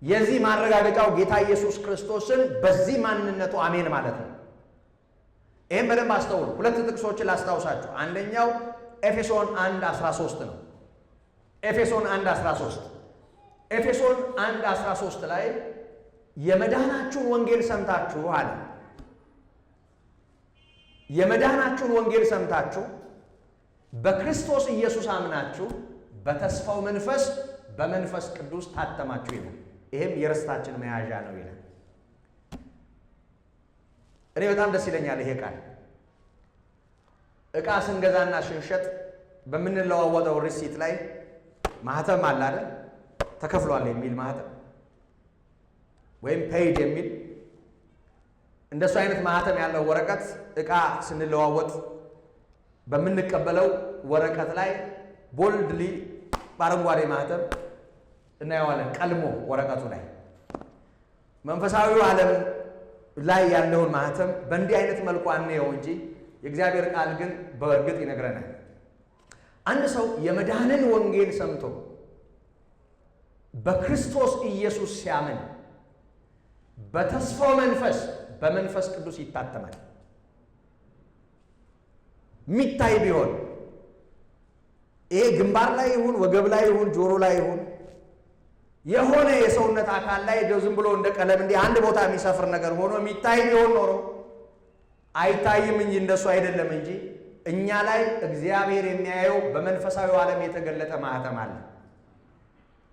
የዚህ ማረጋገጫው ጌታ ኢየሱስ ክርስቶስን በዚህ ማንነቱ አሜን ማለት ነው። ይሄን በደንብ አስተውሉ። ሁለት ጥቅሶችን ላስታውሳችሁ። አንደኛው ኤፌሶን 1:13 ነው። ኤፌሶን 1:13 ኤፌሶን 1:13 ላይ የመዳናችሁን ወንጌል ሰምታችሁ አለ። የመዳናችሁን ወንጌል ሰምታችሁ በክርስቶስ ኢየሱስ አምናችሁ በተስፋው መንፈስ በመንፈስ ቅዱስ ታተማችሁ ይላል። ይሄም የርስታችን መያዣ ነው ይላል። እኔ በጣም ደስ ይለኛል ይሄ ቃል። ዕቃ ስንገዛና ስንሸጥ በምንለዋወጠው ሪሲት ላይ ማህተም አለ አይደል? ተከፍሏል የሚል ማህተም ወይም ፔይድ የሚል እንደሱ አይነት ማህተም ያለው ወረቀት ዕቃ ስንለዋወጥ በምንቀበለው ወረቀት ላይ ቦልድሊ በአረንጓዴ ማህተም እናየዋለን ቀልሞ ወረቀቱ ላይ። መንፈሳዊው ዓለም ላይ ያለውን ማህተም በእንዲህ አይነት መልኩ አንየው እንጂ የእግዚአብሔር ቃል ግን በእርግጥ ይነግረናል። አንድ ሰው የመዳንን ወንጌል ሰምቶ በክርስቶስ ኢየሱስ ሲያምን በተስፋው መንፈስ በመንፈስ ቅዱስ ይታተማል። ሚታይ ቢሆን ይሄ ግንባር ላይ ይሁን ወገብ ላይ ይሁን ጆሮ ላይ ይሁን የሆነ የሰውነት አካል ላይ ዝም ብሎ እንደ ቀለም እንዲህ አንድ ቦታ የሚሰፍር ነገር ሆኖ የሚታይ ቢሆን ኖሮ አይታይም እንጂ እንደሱ አይደለም እንጂ እኛ ላይ እግዚአብሔር የሚያየው በመንፈሳዊው ዓለም የተገለጠ ማህተም አለ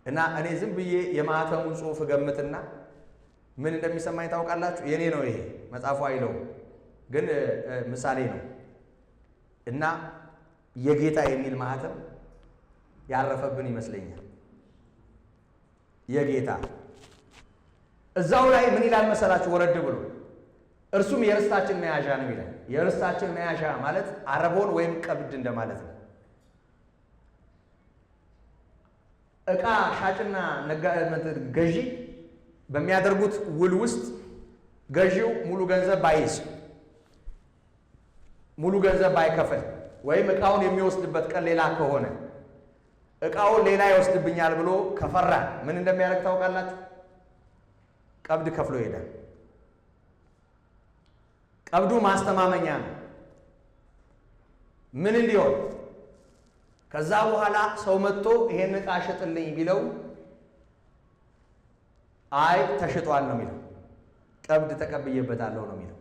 እና እኔ ዝም ብዬ የማህተሙን ጽሑፍ ገምትና ምን እንደሚሰማኝ ታውቃላችሁ? የኔ ነው ይሄ መጽሐፉ አይለው ግን ምሳሌ ነው እና የጌታ የሚል ማህተም ያረፈብን ይመስለኛል። የጌታ እዛው ላይ ምን ይላል መሰላችሁ? ወረድ ብሎ እርሱም የርስታችን መያዣ ነው ይላል። የርስታችን መያዣ ማለት አረቦን ወይም ቀብድ እንደማለት ነው። ዕቃ ሻጭና ገዢ በሚያደርጉት ውል ውስጥ ገዢው ሙሉ ገንዘብ ባይዝ ሙሉ ገንዘብ ባይከፍል ወይም ዕቃውን የሚወስድበት ቀን ሌላ ከሆነ ዕቃውን ሌላ ይወስድብኛል ብሎ ከፈራ ምን እንደሚያደርግ ታውቃላችሁ? ቀብድ ከፍሎ ይሄዳል። ቀብዱ ማስተማመኛ ነው። ምን እንዲሆን ከዛ በኋላ ሰው መጥቶ ይሄን ዕቃ ሽጥልኝ ቢለው አይ ተሽጧል ነው የሚለው። ቀብድ ተቀብዬበታለሁ ነው የሚለው።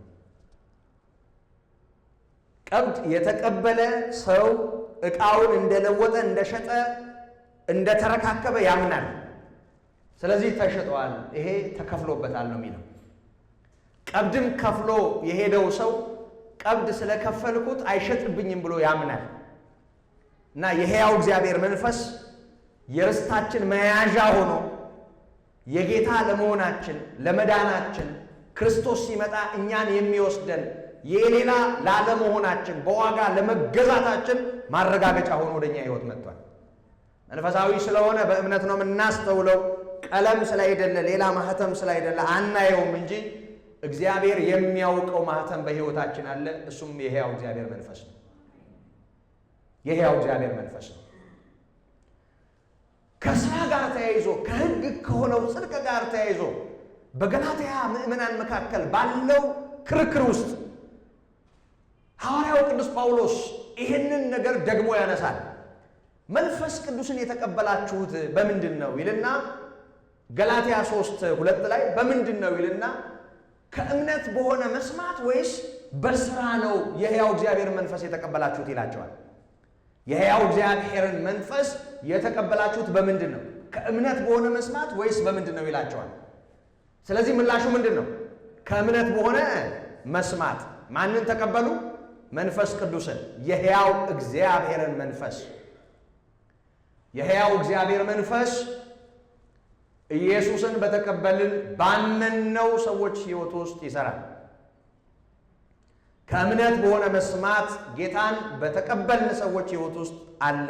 ቀብድ የተቀበለ ሰው ዕቃውን እንደለወጠ እንደሸጠ እንደተረካከበ ያምናል። ስለዚህ ተሽጧል፣ ይሄ ተከፍሎበታል ነው የሚለው። ቀብድም ከፍሎ የሄደው ሰው ቀብድ ስለከፈልኩት አይሸጥብኝም ብሎ ያምናል እና የሕያው እግዚአብሔር መንፈስ የርስታችን መያዣ ሆኖ የጌታ ለመሆናችን ለመዳናችን ክርስቶስ ሲመጣ እኛን የሚወስደን የሌላ ላለመሆናችን በዋጋ ለመገዛታችን ማረጋገጫ ሆኖ ወደኛ ሕይወት መጥቷል። መንፈሳዊ ስለሆነ በእምነት ነው የምናስተውለው። ቀለም ስላይደለ ሌላ ማህተም ስላይደለ አናየውም እንጂ እግዚአብሔር የሚያውቀው ማህተም በሕይወታችን አለ። እሱም የሕያው እግዚአብሔር መንፈስ ነው። የሕያው እግዚአብሔር መንፈስ ነው። ከሥራ ጋር ተያይዞ ከሕግ ከሆነው ጽድቅ ጋር ተያይዞ በገላትያ ምዕመናን መካከል ባለው ክርክር ውስጥ ሐዋርያው ቅዱስ ጳውሎስ ይህንን ነገር ደግሞ ያነሳል። መንፈስ ቅዱስን የተቀበላችሁት በምንድን ነው ይልና ገላትያ 3:2 ላይ በምንድን ነው ይልና ከእምነት በሆነ መስማት ወይስ በሥራ ነው የሕያው እግዚአብሔር መንፈስ የተቀበላችሁት ይላቸዋል። የሕያው እግዚአብሔርን መንፈስ የተቀበላችሁት በምንድን ነው? ከእምነት በሆነ መስማት ወይስ በምንድን ነው ይላቸዋል። ስለዚህ ምላሹ ምንድን ነው? ከእምነት በሆነ መስማት። ማንን ተቀበሉ? መንፈስ ቅዱስን፣ የሕያው እግዚአብሔርን መንፈስ። የሕያው እግዚአብሔር መንፈስ ኢየሱስን በተቀበልን ባመንነው ሰዎች ሕይወት ውስጥ ይሠራል። ከእምነት በሆነ መስማት ጌታን በተቀበልን ሰዎች ሕይወት ውስጥ አለ።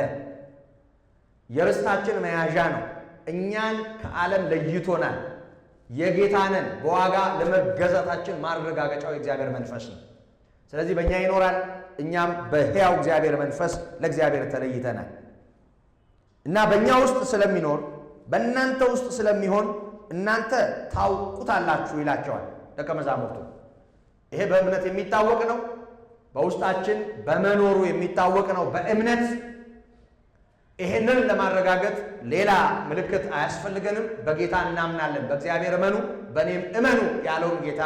የርስታችን መያዣ ነው። እኛን ከዓለም ለይቶናል። የጌታንን በዋጋ ለመገዛታችን ማረጋገጫው የእግዚአብሔር መንፈስ ነው። ስለዚህ በእኛ ይኖራል። እኛም በሕያው እግዚአብሔር መንፈስ ለእግዚአብሔር ተለይተናል እና በእኛ ውስጥ ስለሚኖር በእናንተ ውስጥ ስለሚሆን እናንተ ታውቁታላችሁ ይላቸዋል ደቀ መዛሙርቱ። ይሄ በእምነት የሚታወቅ ነው። በውስጣችን በመኖሩ የሚታወቅ ነው በእምነት። ይሄንን ለማረጋገጥ ሌላ ምልክት አያስፈልገንም። በጌታ እናምናለን። በእግዚአብሔር እመኑ በእኔም እመኑ ያለውን ጌታ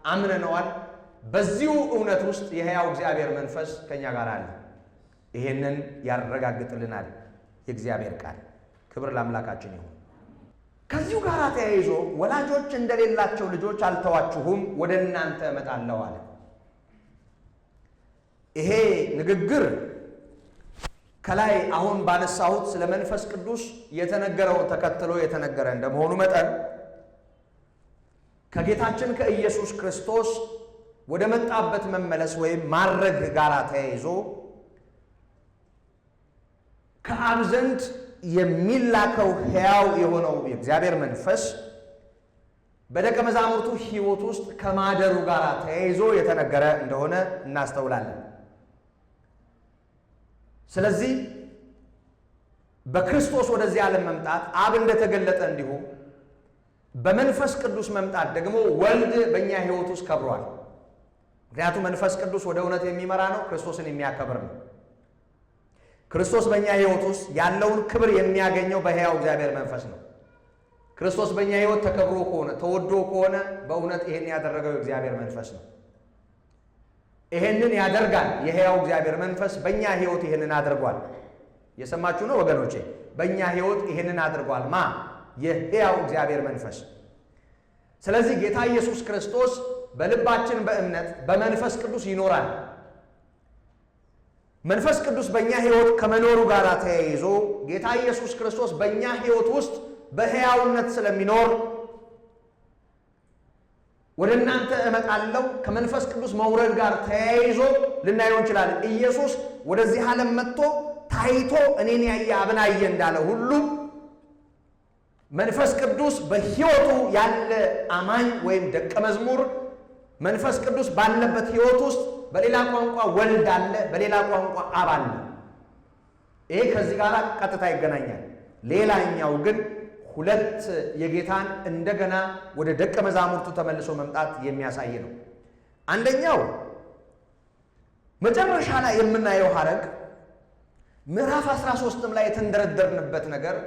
አምነነዋል። በዚሁ እውነት ውስጥ የሕያው እግዚአብሔር መንፈስ ከኛ ጋር አለ። ይሄንን ያረጋግጥልናል የእግዚአብሔር ቃል። ክብር ለአምላካችን ይሁን። ከዚሁ ጋር ተያይዞ ወላጆች እንደሌላቸው ልጆች አልተዋችሁም፣ ወደ እናንተ እመጣለሁ አለ። ይሄ ንግግር ከላይ አሁን ባነሳሁት ስለ መንፈስ ቅዱስ የተነገረውን ተከትሎ የተነገረ እንደመሆኑ መጠን ከጌታችን ከኢየሱስ ክርስቶስ ወደ መጣበት መመለስ ወይም ማረግ ጋር ተያይዞ ከአብ ዘንድ የሚላከው ሕያው የሆነው የእግዚአብሔር መንፈስ በደቀ መዛሙርቱ ሕይወት ውስጥ ከማደሩ ጋር ተያይዞ የተነገረ እንደሆነ እናስተውላለን። ስለዚህ በክርስቶስ ወደዚህ ዓለም መምጣት አብ እንደተገለጠ እንዲሁ በመንፈስ ቅዱስ መምጣት ደግሞ ወልድ በእኛ ሕይወት ውስጥ ከብሯል። ምክንያቱም መንፈስ ቅዱስ ወደ እውነት የሚመራ ነው፣ ክርስቶስን የሚያከብር ነው። ክርስቶስ በእኛ ሕይወት ውስጥ ያለውን ክብር የሚያገኘው በሕያው እግዚአብሔር መንፈስ ነው። ክርስቶስ በእኛ ሕይወት ተከብሮ ከሆነ ተወዶ ከሆነ በእውነት ይሄን ያደረገው የእግዚአብሔር መንፈስ ነው። ይሄንን ያደርጋል የሕያው እግዚአብሔር መንፈስ በእኛ ሕይወት ይሄንን አድርጓል። የሰማችሁ ነው ወገኖቼ? በእኛ ሕይወት ይሄንን አድርጓል። ማ? የሕያው እግዚአብሔር መንፈስ። ስለዚህ ጌታ ኢየሱስ ክርስቶስ በልባችን በእምነት በመንፈስ ቅዱስ ይኖራል። መንፈስ ቅዱስ በእኛ ሕይወት ከመኖሩ ጋር ተያይዞ ጌታ ኢየሱስ ክርስቶስ በእኛ ሕይወት ውስጥ በሕያውነት ስለሚኖር ወደ እናንተ እመጣለሁ ከመንፈስ ቅዱስ መውረድ ጋር ተያይዞ ልናየው እንችላለን። ኢየሱስ ወደዚህ ዓለም መጥቶ ታይቶ እኔን ያየ አብን አየ እንዳለ ሁሉ መንፈስ ቅዱስ በሕይወቱ ያለ አማኝ ወይም ደቀ መዝሙር መንፈስ ቅዱስ ባለበት ሕይወት ውስጥ በሌላ ቋንቋ ወልድ አለ፣ በሌላ ቋንቋ አብ አለ። ይሄ ከዚህ ጋር ቀጥታ ይገናኛል። ሌላኛው ግን ሁለት የጌታን እንደገና ወደ ደቀ መዛሙርቱ ተመልሶ መምጣት የሚያሳይ ነው። አንደኛው መጨረሻ ላይ የምናየው ሐረግ ምዕራፍ 13 ላይ የተንደረደርንበት ነገር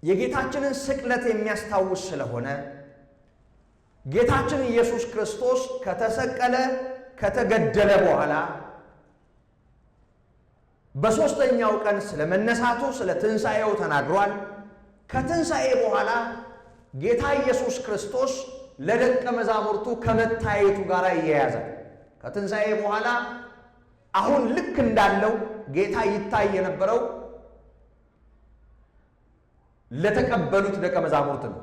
የጌታችንን ስቅለት የሚያስታውስ ስለሆነ ጌታችን ኢየሱስ ክርስቶስ ከተሰቀለ ከተገደለ በኋላ በሦስተኛው ቀን ስለ መነሳቱ ስለ ትንሣኤው ተናግሯል። ከትንሣኤ በኋላ ጌታ ኢየሱስ ክርስቶስ ለደቀ መዛሙርቱ ከመታየቱ ጋር ይያያዛል። ከትንሣኤ በኋላ አሁን ልክ እንዳለው ጌታ ይታይ የነበረው ለተቀበሉት ደቀ መዛሙርት ነው።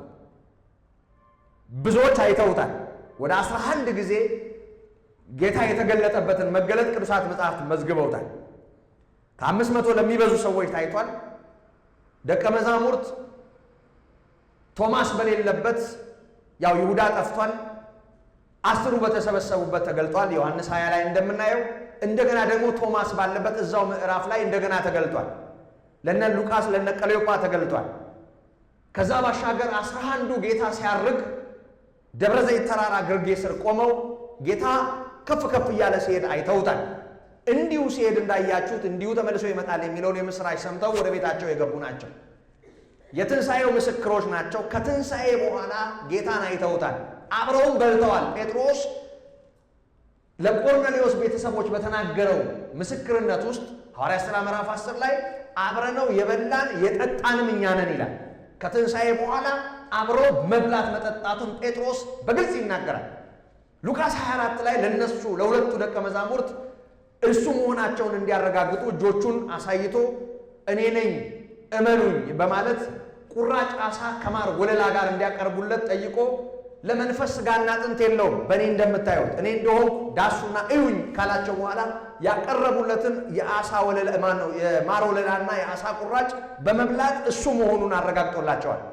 ብዙዎች አይተውታል። ወደ 11 ጊዜ ጌታ የተገለጠበትን መገለጥ ቅዱሳት መጻሕፍት መዝግበውታል። ከ500 ለሚበዙ ሰዎች ታይቷል። ደቀ መዛሙርት ቶማስ በሌለበት ያው ይሁዳ ጠፍቷል። 10ሩ በተሰበሰቡበት ተገልጧል። ዮሐንስ 20 ላይ እንደምናየው እንደገና ደግሞ ቶማስ ባለበት እዛው ምዕራፍ ላይ እንደገና ተገልጧል። ለነ ሉቃስ ለነ ቀሌዮጳ ተገልጧል። ከዛ ባሻገር 11ዱ ጌታ ሲያርግ ደብረ ዘይት ተራራ ግርጌ ስር ቆመው ጌታ ከፍ ከፍ እያለ ሲሄድ አይተውታል። እንዲሁ ሲሄድ እንዳያችሁት እንዲሁ ተመልሶ ይመጣል የሚለውን የምስራች ሰምተው ወደ ቤታቸው የገቡ ናቸው። የትንሣኤው ምስክሮች ናቸው። ከትንሣኤ በኋላ ጌታን አይተውታል። አብረውም በልተዋል። ጴጥሮስ ለቆርኔሌዎስ ቤተሰቦች በተናገረው ምስክርነት ውስጥ ሐዋርያት ሥራ ምዕራፍ 10 ላይ አብረነው የበላን የጠጣንም እኛ ነን ይላል። ከትንሣኤ በኋላ አብሮ መብላት መጠጣቱን ጴጥሮስ በግልጽ ይናገራል። ሉቃስ 24 ላይ ለነሱ ለሁለቱ ደቀ መዛሙርት እሱ መሆናቸውን እንዲያረጋግጡ እጆቹን አሳይቶ እኔ ነኝ እመኑኝ በማለት ቁራጭ ዓሣ ከማር ወለላ ጋር እንዲያቀርቡለት ጠይቆ ለመንፈስ ሥጋና አጥንት የለውም በእኔ እንደምታዩት እኔ እንደሆንኩ ዳሱና እዩኝ ካላቸው በኋላ ያቀረቡለትን የዓሣ ወለላ ማነው የማር ወለላና የዓሣ ቁራጭ በመብላት እሱ መሆኑን አረጋግጦላቸዋል።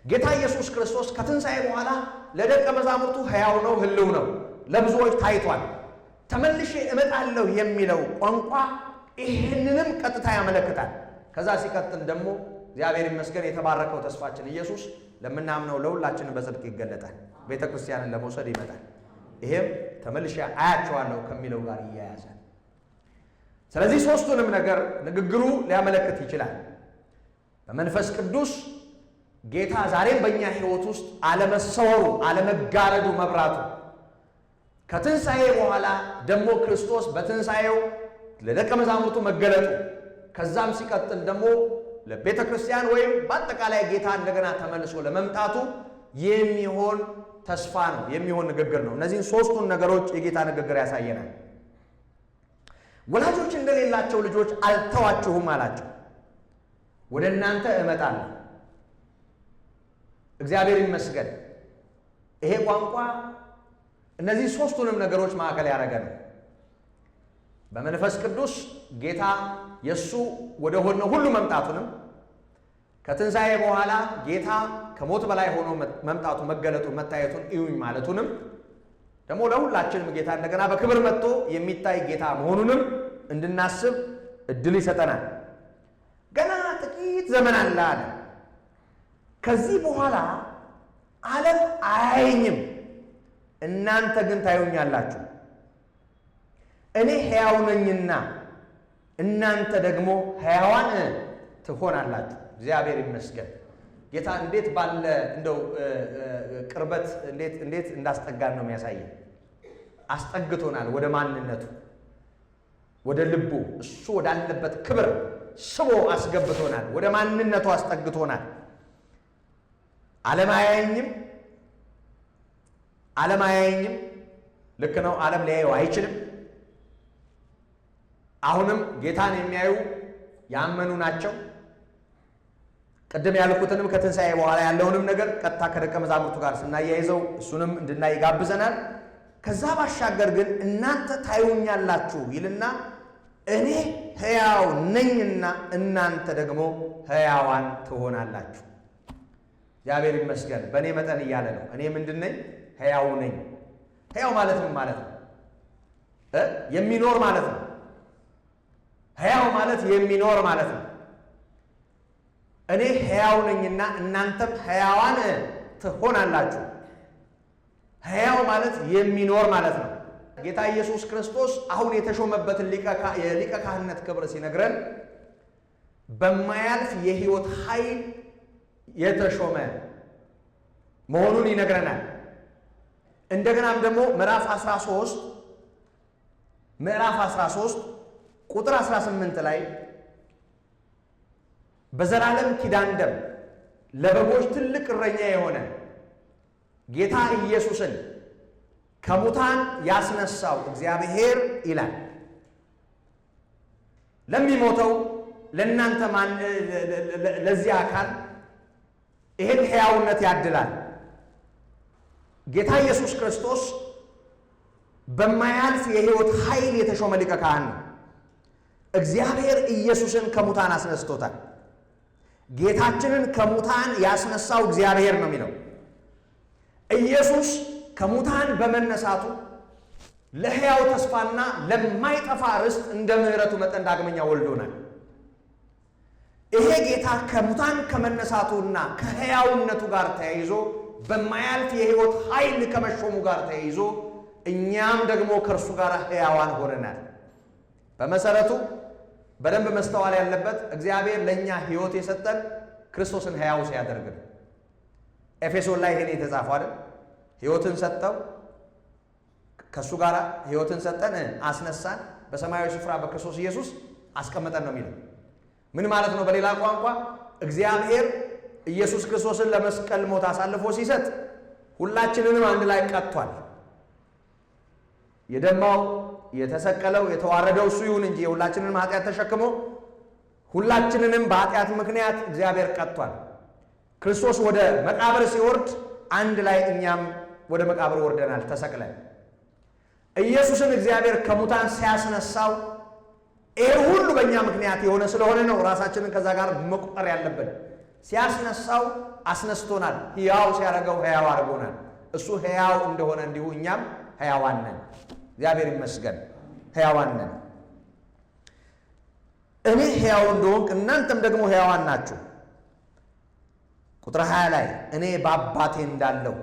ጌታ ኢየሱስ ክርስቶስ ከትንሣኤ በኋላ ለደቀ መዛሙርቱ ሕያው ነው፣ ሕልው ነው፣ ለብዙዎች ታይቷል። ተመልሼ እመጣለሁ የሚለው ቋንቋ ይህንንም ቀጥታ ያመለክታል። ከዛ ሲቀጥል ደግሞ እግዚአብሔር ይመስገን የተባረከው ተስፋችን ኢየሱስ ለምናምነው ለሁላችንም በጽድቅ ይገለጣል። ቤተ ክርስቲያንን ለመውሰድ ይመጣል። ይሄም ተመልሼ አያቸዋለሁ ከሚለው ጋር ይያያዛል። ስለዚህ ሶስቱንም ነገር ንግግሩ ሊያመለክት ይችላል። በመንፈስ ቅዱስ ጌታ ዛሬም በእኛ ሕይወት ውስጥ አለመሰወሩ፣ አለመጋረዱ፣ መብራቱ ከትንሣኤ በኋላ ደግሞ ክርስቶስ በትንሣኤው ለደቀ መዛሙርቱ መገለጡ ከዛም ሲቀጥል ደግሞ ለቤተ ክርስቲያን ወይም በአጠቃላይ ጌታ እንደገና ተመልሶ ለመምጣቱ የሚሆን ተስፋ ነው፣ የሚሆን ንግግር ነው። እነዚህን ሶስቱን ነገሮች የጌታ ንግግር ያሳየናል። ወላጆች እንደሌላቸው ልጆች አልተዋችሁም አላቸው። ወደ እናንተ እመጣለሁ። እግዚአብሔር ይመስገን። ይሄ ቋንቋ እነዚህ ሶስቱንም ነገሮች ማዕከል ያደረገ ነው። በመንፈስ ቅዱስ ጌታ የሱ ወደ ሆነ ሁሉ መምጣቱንም ከትንሣኤ በኋላ ጌታ ከሞት በላይ ሆኖ መምጣቱ፣ መገለጡ፣ መታየቱን እዩኝ ማለቱንም ደግሞ ለሁላችንም ጌታ እንደገና በክብር መጥቶ የሚታይ ጌታ መሆኑንም እንድናስብ እድል ይሰጠናል። ገና ጥቂት ዘመን አለ አለ። ከዚህ በኋላ ዓለም አያየኝም፣ እናንተ ግን ታዩኛላችሁ። እኔ ሕያው ነኝና እናንተ ደግሞ ሕያዋን ትሆናላችሁ። እግዚአብሔር ይመስገን። ጌታ እንዴት ባለ እንደው ቅርበት እንዴት እንዳስጠጋን ነው የሚያሳየን። አስጠግቶናል ወደ ማንነቱ፣ ወደ ልቡ፣ እሱ ወዳለበት ክብር ስቦ አስገብቶናል። ወደ ማንነቱ አስጠግቶናል። ዓለም አያየኝም። ልክ ነው። ዓለም ሊያየው አይችልም። አሁንም ጌታን የሚያዩ ያመኑ ናቸው። ቅድም ያልኩትንም ከትንሣኤ በኋላ ያለውንም ነገር ቀጥታ ከደቀ መዛሙርቱ ጋር ስናያይዘው እሱንም እንድናይ ይጋብዘናል። ከዛ ባሻገር ግን እናንተ ታዩኛላችሁ ይልና እኔ ሕያው ነኝና እናንተ ደግሞ ሕያዋን ትሆናላችሁ። እግዚአብሔር ይመስገን። በእኔ መጠን እያለ ነው። እኔ ምንድን ነኝ? ሕያው ነኝ። ሕያው ማለት ምን ማለት ነው? የሚኖር ማለት ነው። ሕያው ማለት የሚኖር ማለት ነው። እኔ ሕያው ነኝና እናንተም ሕያዋን ትሆናላችሁ። ሕያው ማለት የሚኖር ማለት ነው። ጌታ ኢየሱስ ክርስቶስ አሁን የተሾመበትን የሊቀ ካህንነት ክብር ሲነግረን በማያልፍ የሕይወት ኃይል የተሾመ መሆኑን ይነግረናል። እንደገናም ደግሞ ምዕራፍ 13 ቁጥር 18 ላይ በዘላለም ኪዳን ደም ለበጎች ትልቅ እረኛ የሆነ ጌታ ኢየሱስን ከሙታን ያስነሳው እግዚአብሔር ይላል። ለሚሞተው ለእናንተ ለዚህ አካል ይሄን ሕያውነት ያድላል። ጌታ ኢየሱስ ክርስቶስ በማያልፍ የሕይወት ኃይል የተሾመ ሊቀ ካህን ነው። እግዚአብሔር ኢየሱስን ከሙታን አስነስቶታል። ጌታችንን ከሙታን ያስነሳው እግዚአብሔር ነው የሚለው። ኢየሱስ ከሙታን በመነሳቱ ለሕያው ተስፋና ለማይጠፋ ርስት እንደ ምሕረቱ መጠን ዳግመኛ ወልዶናል። ይሄ ጌታ ከሙታን ከመነሳቱና ከሕያውነቱ ጋር ተያይዞ በማያልፍ የሕይወት ኃይል ከመሾሙ ጋር ተያይዞ እኛም ደግሞ ከእርሱ ጋር ሕያዋን ሆነናል። በመሰረቱ በደንብ መስተዋል ያለበት እግዚአብሔር ለእኛ ሕይወት የሰጠን ክርስቶስን ሕያው ሲያደርግ ነው። ኤፌሶን ላይ ይሄን የተጻፈው አይደል? ሕይወትን ሰጠው፣ ከእሱ ጋር ሕይወትን ሰጠን፣ አስነሳን፣ በሰማያዊ ስፍራ በክርስቶስ ኢየሱስ አስቀመጠን ነው የሚለው። ምን ማለት ነው? በሌላ ቋንቋ እግዚአብሔር ኢየሱስ ክርስቶስን ለመስቀል ሞት አሳልፎ ሲሰጥ ሁላችንንም አንድ ላይ ቀጥቷል። የደማው የተሰቀለው የተዋረደው እሱ ይሁን እንጂ የሁላችንንም ኃጢአት ተሸክሞ ሁላችንንም በኃጢአት ምክንያት እግዚአብሔር ቀጥቷል። ክርስቶስ ወደ መቃብር ሲወርድ አንድ ላይ እኛም ወደ መቃብር ወርደናል ተሰቅለን። ኢየሱስን እግዚአብሔር ከሙታን ሲያስነሳው ይሄ ሁሉ በእኛ ምክንያት የሆነ ስለሆነ ነው ራሳችንን ከዛ ጋር መቁጠር ያለብን። ሲያስነሳው አስነስቶናል። ሕያው ሲያደርገው ሕያው አድርጎናል። እሱ ሕያው እንደሆነ እንዲሁ እኛም ሕያዋን ነን። እግዚአብሔር ይመስገን፣ ሕያዋን ነን። እኔ ሕያው እንደሆንክ እናንተም ደግሞ ሕያዋን ናችሁ። ቁጥር 20 ላይ እኔ በአባቴ እንዳለሁ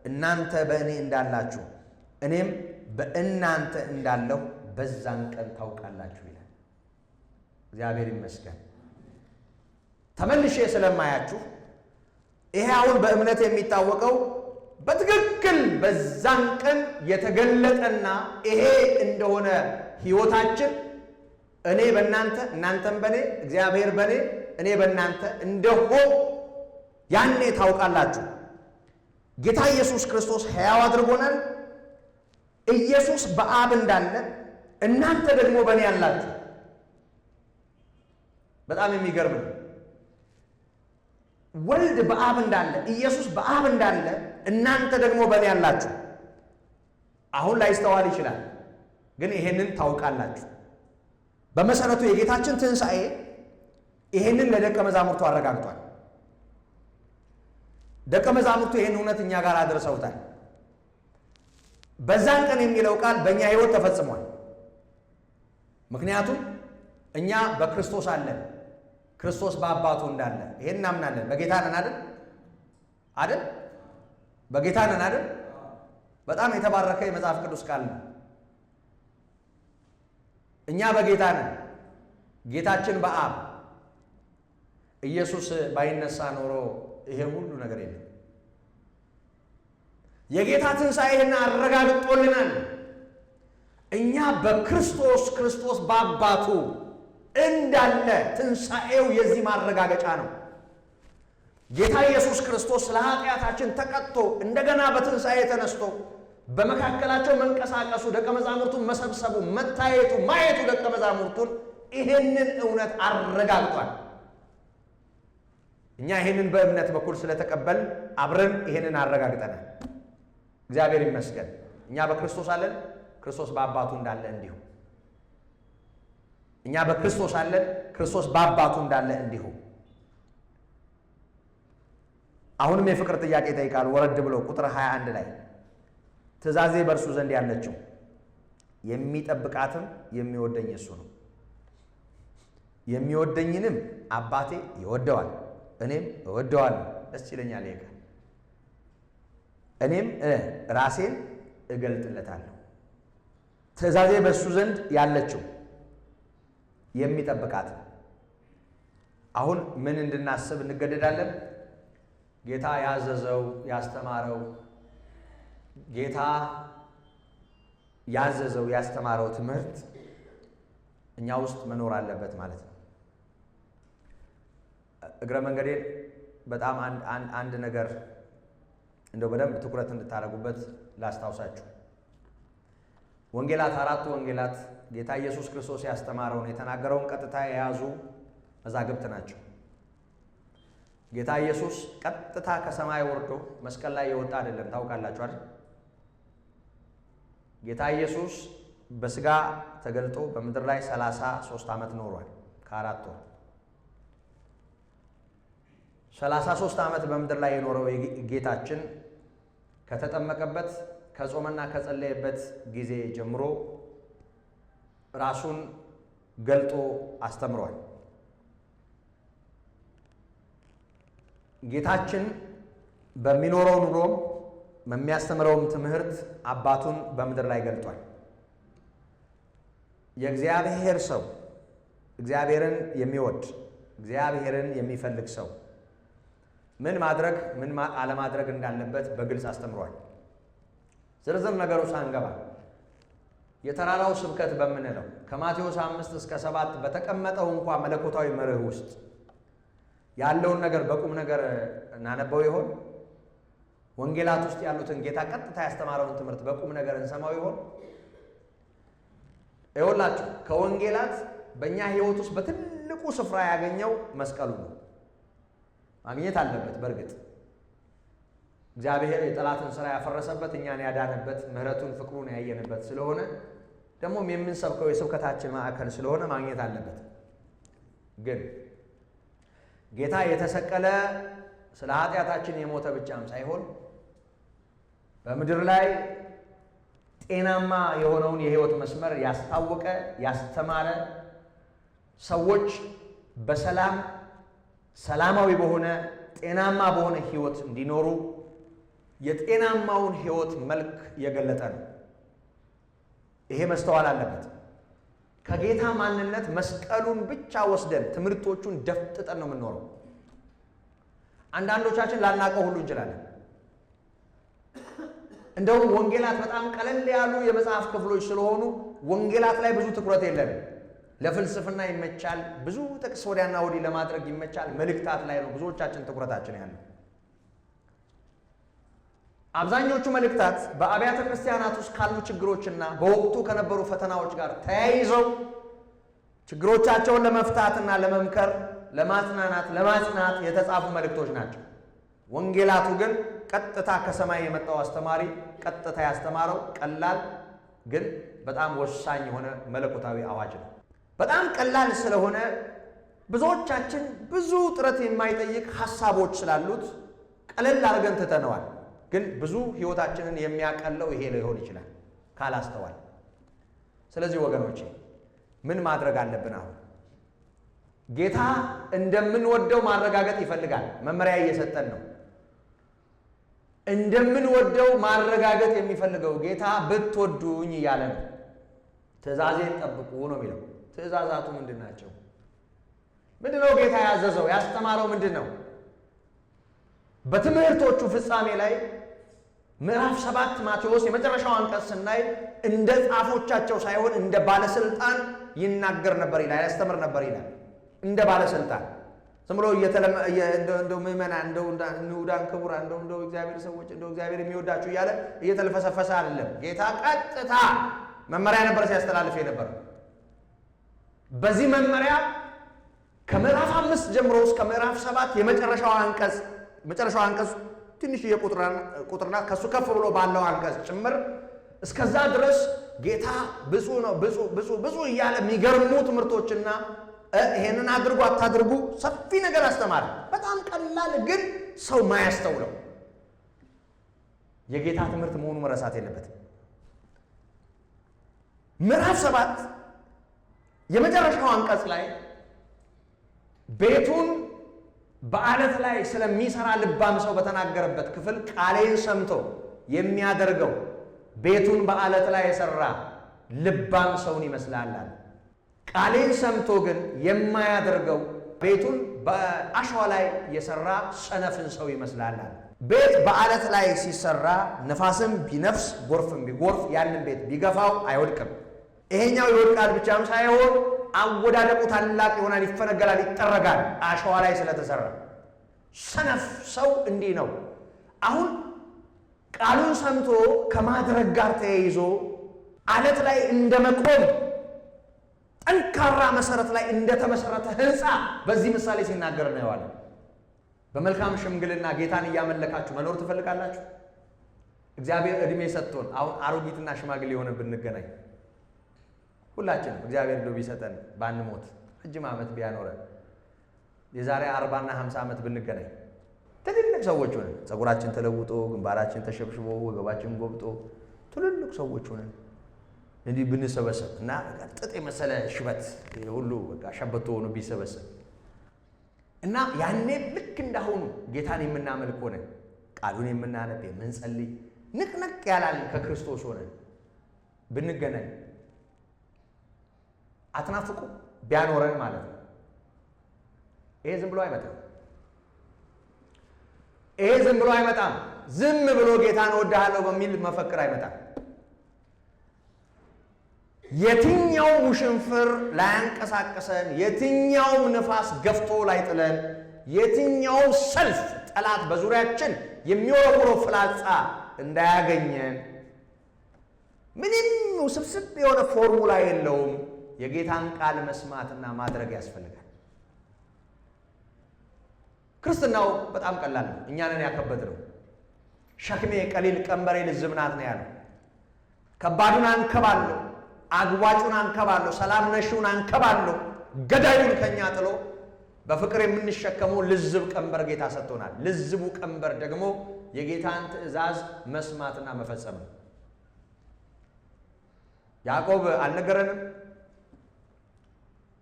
እናንተ በእኔ እንዳላችሁ እኔም በእናንተ እንዳለሁ በዛን ቀን ታውቃላችሁ ይላል። እግዚአብሔር ይመስገን። ተመልሼ ስለማያችሁ ይሄ አሁን በእምነት የሚታወቀው በትክክል በዛን ቀን የተገለጠና ይሄ እንደሆነ ሕይወታችን እኔ በእናንተ እናንተም በእኔ እግዚአብሔር በእኔ እኔ በእናንተ እንደሆነ ያኔ ታውቃላችሁ። ጌታ ኢየሱስ ክርስቶስ ሕያው አድርጎናል። ኢየሱስ በአብ እንዳለ እናንተ ደግሞ በእኔ ያላችሁ። በጣም የሚገርም ነው። ወልድ በአብ እንዳለ ኢየሱስ በአብ እንዳለ እናንተ ደግሞ በእኔ ያላችሁ። አሁን ላይስተዋል ይችላል፣ ግን ይሄንን ታውቃላችሁ። በመሰረቱ የጌታችን ትንሣኤ ይሄንን ለደቀ መዛሙርቱ አረጋግጧል። ደቀ መዛሙርቱ ይሄን እውነት እኛ ጋር አድርሰውታል። በዛን ቀን የሚለው ቃል በእኛ ሕይወት ተፈጽሟል። ምክንያቱም እኛ በክርስቶስ አለን፣ ክርስቶስ በአባቱ እንዳለ ይሄን እናምናለን። በጌታ ነን አይደል? በጌታ ነን አይደል? በጣም የተባረከ የመጽሐፍ ቅዱስ ቃል ነው። እኛ በጌታ ነን፣ ጌታችን በአብ። ኢየሱስ ባይነሳ ኖሮ ይሄ ሁሉ ነገር የለም። የጌታ ትንሣኤን አረጋግጦልናል። እኛ በክርስቶስ ክርስቶስ በአባቱ እንዳለ ትንሣኤው የዚህ ማረጋገጫ ነው። ጌታ ኢየሱስ ክርስቶስ ለኃጢአታችን ተቀጥቶ እንደገና በትንሣኤ ተነስቶ በመካከላቸው መንቀሳቀሱ፣ ደቀ መዛሙርቱን መሰብሰቡ፣ መታየቱ፣ ማየቱ ደቀ መዛሙርቱን ይሄንን እውነት አረጋግጧል። እኛ ይሄንን በእምነት በኩል ስለተቀበል አብረን ይሄንን አረጋግጠናል። እግዚአብሔር ይመስገን። እኛ በክርስቶስ አለን፣ ክርስቶስ በአባቱ እንዳለ እንዲሁ። እኛ በክርስቶስ አለን፣ ክርስቶስ በአባቱ እንዳለ እንዲሁ። አሁንም የፍቅር ጥያቄ ይጠይቃል። ወረድ ብሎ ቁጥር 21 ላይ ትእዛዜ በእርሱ ዘንድ ያለችው የሚጠብቃትም የሚወደኝ እሱ ነው፣ የሚወደኝንም አባቴ ይወደዋል፣ እኔም እወደዋለሁ። ደስ ይለኛል ይሄ ቃል። እኔም ራሴን እገልጥለታለሁ። ትእዛዜ በእሱ ዘንድ ያለችው የሚጠብቃት። አሁን ምን እንድናስብ እንገደዳለን? ጌታ ያዘዘው ያስተማረው፣ ጌታ ያዘዘው ያስተማረው ትምህርት እኛ ውስጥ መኖር አለበት ማለት ነው። እግረ መንገዴን በጣም አንድ ነገር እንደው በደንብ ትኩረት እንድታደርጉበት ላስታውሳችሁ። ወንጌላት፣ አራቱ ወንጌላት ጌታ ኢየሱስ ክርስቶስ ያስተማረውን የተናገረውን ቀጥታ የያዙ መዛግብት ናቸው። ጌታ ኢየሱስ ቀጥታ ከሰማይ ወርዶ መስቀል ላይ የወጣ አይደለም። ታውቃላችሁ አይደል? ጌታ ኢየሱስ በስጋ ተገልጦ በምድር ላይ 33 ዓመት ኖሯል ከአራት ወር። 33 ዓመት በምድር ላይ የኖረው ጌታችን ከተጠመቀበት ከጾመና ከጸለየበት ጊዜ ጀምሮ ራሱን ገልጦ አስተምሯል። ጌታችን በሚኖረው ኑሮም በሚያስተምረውም ትምህርት አባቱን በምድር ላይ ገልጧል። የእግዚአብሔር ሰው፣ እግዚአብሔርን የሚወድ እግዚአብሔርን የሚፈልግ ሰው ምን ማድረግ ምን አለማድረግ እንዳለበት በግልጽ አስተምሯል። ዝርዝር ነገሩ ሳንገባ የተራራው ስብከት በምንለው ከማቴዎስ 5 እስከ 7 በተቀመጠው እንኳ መለኮታዊ መርህ ውስጥ ያለውን ነገር በቁም ነገር እናነበው ይሆን? ወንጌላት ውስጥ ያሉትን ጌታ ቀጥታ ያስተማረውን ትምህርት በቁም ነገር እንሰማው ይሆን? ይኸውላችሁ ከወንጌላት በእኛ ሕይወት ውስጥ በትልቁ ስፍራ ያገኘው መስቀሉ ነው። ማግኘት አለበት። በእርግጥ እግዚአብሔር የጠላትን ሥራ ያፈረሰበት፣ እኛን ያዳነበት፣ ምሕረቱን ፍቅሩን ያየንበት ስለሆነ ደግሞም የምንሰብከው የስብከታችን ማዕከል ስለሆነ ማግኘት አለበት። ግን ጌታ የተሰቀለ ስለ ኃጢአታችን የሞተ ብቻም ሳይሆን በምድር ላይ ጤናማ የሆነውን የሕይወት መስመር ያስታወቀ ያስተማረ፣ ሰዎች በሰላም ሰላማዊ በሆነ ጤናማ በሆነ ሕይወት እንዲኖሩ የጤናማውን ሕይወት መልክ የገለጠ ነው። ይሄ መስተዋል አለበት። ከጌታ ማንነት መስቀሉን ብቻ ወስደን ትምህርቶቹን ደፍጥጠን ነው የምንኖረው። አንዳንዶቻችን ላናቀው ሁሉ እንችላለን። እንደውም ወንጌላት በጣም ቀለል ያሉ የመጽሐፍ ክፍሎች ስለሆኑ ወንጌላት ላይ ብዙ ትኩረት የለንም። ለፍልስፍና ይመቻል፣ ብዙ ጥቅስ ወዲያና ወዲህ ለማድረግ ይመቻል። መልእክታት ላይ ነው ብዙዎቻችን ትኩረታችን ያለው። አብዛኞቹ መልእክታት በአብያተ ክርስቲያናት ውስጥ ካሉ ችግሮችና በወቅቱ ከነበሩ ፈተናዎች ጋር ተያይዘው ችግሮቻቸውን ለመፍታትና ለመምከር፣ ለማጽናት የተጻፉ መልእክቶች ናቸው። ወንጌላቱ ግን ቀጥታ ከሰማይ የመጣው አስተማሪ ቀጥታ ያስተማረው ቀላል ግን በጣም ወሳኝ የሆነ መለኮታዊ አዋጅ ነው። በጣም ቀላል ስለሆነ ብዙዎቻችን ብዙ ጥረት የማይጠይቅ ሐሳቦች ስላሉት ቀለል አድርገን ትተነዋል። ግን ብዙ ሕይወታችንን የሚያቀለው ይሄ ሊሆን ይችላል ካላስተዋል። ስለዚህ ወገኖቼ ምን ማድረግ አለብን? አሁን ጌታ እንደምንወደው ማረጋገጥ ይፈልጋል። መመሪያ እየሰጠን ነው። እንደምንወደው ማረጋገጥ የሚፈልገው ጌታ ብትወዱኝ እያለ ነው። ትእዛዜን ጠብቁ ነው የሚለው። ትእዛዛቱ ምንድን ናቸው? ምንድን ነው ጌታ ያዘዘው? ያስተማረው ምንድን ነው? በትምህርቶቹ ፍጻሜ ላይ ምዕራፍ 7 ማቴዎስ የመጨረሻው አንቀጽ ስናይ እንደ ጻፎቻቸው ሳይሆን እንደ ባለስልጣን ይናገር ነበር ይላል፣ ያስተምር ነበር ይላል። እንደ ባለስልጣን ዝም ብሎ እንደው ምዕመናን እንደው ንዑዳን ክቡራን እንደው እግዚአብሔር ሰዎች እንደው እግዚአብሔር የሚወዳችሁ እያለ እየተልፈሰፈሰ አይደለም። ጌታ ቀጥታ መመሪያ ነበር ሲያስተላልፍ የነበር። በዚህ መመሪያ ከምዕራፍ 5 ጀምሮ እስከ ምዕራፍ 7 የመጨረሻው አንቀጽ ትንሽ የቁጥርና ከሱ ከፍ ብሎ ባለው አንቀጽ ጭምር እስከዛ ድረስ ጌታ ብፁዕ ነው ብፁዕ እያለ የሚገርሙ ትምህርቶችና ይሄንን አድርጉ አታድርጉ ሰፊ ነገር አስተማረ። በጣም ቀላል ግን ሰው ማያስተውለው የጌታ ትምህርት መሆኑ መረሳት የለበትም። ምዕራፍ 7 የመጨረሻው አንቀጽ ላይ ቤቱን በዓለት ላይ ስለሚሰራ ልባም ሰው በተናገረበት ክፍል ቃሌን ሰምቶ የሚያደርገው ቤቱን በዓለት ላይ የሰራ ልባም ሰውን ይመስላል። ቃሌን ሰምቶ ግን የማያደርገው ቤቱን በአሸዋ ላይ የሰራ ሰነፍን ሰው ይመስላል። ቤት በዓለት ላይ ሲሰራ ነፋስም ቢነፍስ ጎርፍም ቢጎርፍ ያንን ቤት ቢገፋው አይወድቅም። ይሄኛው ይወድቃል ብቻም ሳይሆን አወዳደቁ ታላቅ ይሆናል፣ ይፈነገላል፣ ይጠረጋል አሸዋ ላይ ስለተሰራ። ሰነፍ ሰው እንዲህ ነው። አሁን ቃሉን ሰምቶ ከማድረግ ጋር ተያይዞ ዓለት ላይ እንደመቆም ጠንካራ መሰረት ላይ እንደተመሰረተ ሕንፃ በዚህ ምሳሌ ሲናገር እናየዋለን። በመልካም ሽምግልና ጌታን እያመለካችሁ መኖር ትፈልጋላችሁ? እግዚአብሔር ዕድሜ ሰጥቶን አሁን አሮጊትና ሽማግሌ የሆነ ብንገናኝ ሁላችንም እግዚአብሔር እንደው ቢሰጠን ባንሞት ረጅም ዓመት ቢያኖረን የዛሬ 40 እና 50 ዓመት ብንገናኝ ትልልቅ ሰዎች ሆነን ፀጉራችን ተለውጦ ግንባራችን ተሸብሽቦ ወገባችን ጎብጦ ትልልቅ ሰዎች ሆነን እንዲህ ብንሰበሰብ እና ጥጥ የመሰለ ሽበት ሁሉ በቃ ሸበቶ ሆኖ ቢሰበሰብ እና ያኔ ልክ እንዳሁኑ ጌታን የምናመልክ ሆነን ቃሉን የምናነብ የምንጸልይ ንቅንቅ ያላል ከክርስቶስ ሆነን ብንገናኝ አትናፍቁ? ቢያኖረን ማለት ነው። ይሄ ዝም ብሎ አይመጣም። ይሄ ዝም ብሎ አይመጣም። ዝም ብሎ ጌታን እወድሃለሁ በሚል መፈክር አይመጣም። የትኛውም ውሽንፍር ላያንቀሳቀሰን፣ የትኛውም ንፋስ ገፍቶ ላይጥለን፣ የትኛውም ሰልፍ ጠላት በዙሪያችን የሚወረውረው ፍላጻ እንዳያገኘን ምንም ውስብስብ የሆነ ፎርሙላ የለውም። የጌታን ቃል መስማትና ማድረግ ያስፈልጋል። ክርስትናው በጣም ቀላል ነው። እኛንን ያከበድነው ሸክሜ ቀሊል ቀንበሬ ልዝብ ናት ነው ያለው። ከባዱን አንከባለሁ፣ አግዋጩን አንከባለሁ፣ ሰላም ነሽውን አንከባለሁ፣ ገዳዩን ከኛ ጥሎ በፍቅር የምንሸከመው ልዝብ ቀንበር ጌታ ሰጥቶናል። ልዝቡ ቀንበር ደግሞ የጌታን ትእዛዝ መስማትና መፈጸም ነው። ያዕቆብ አልነገረንም?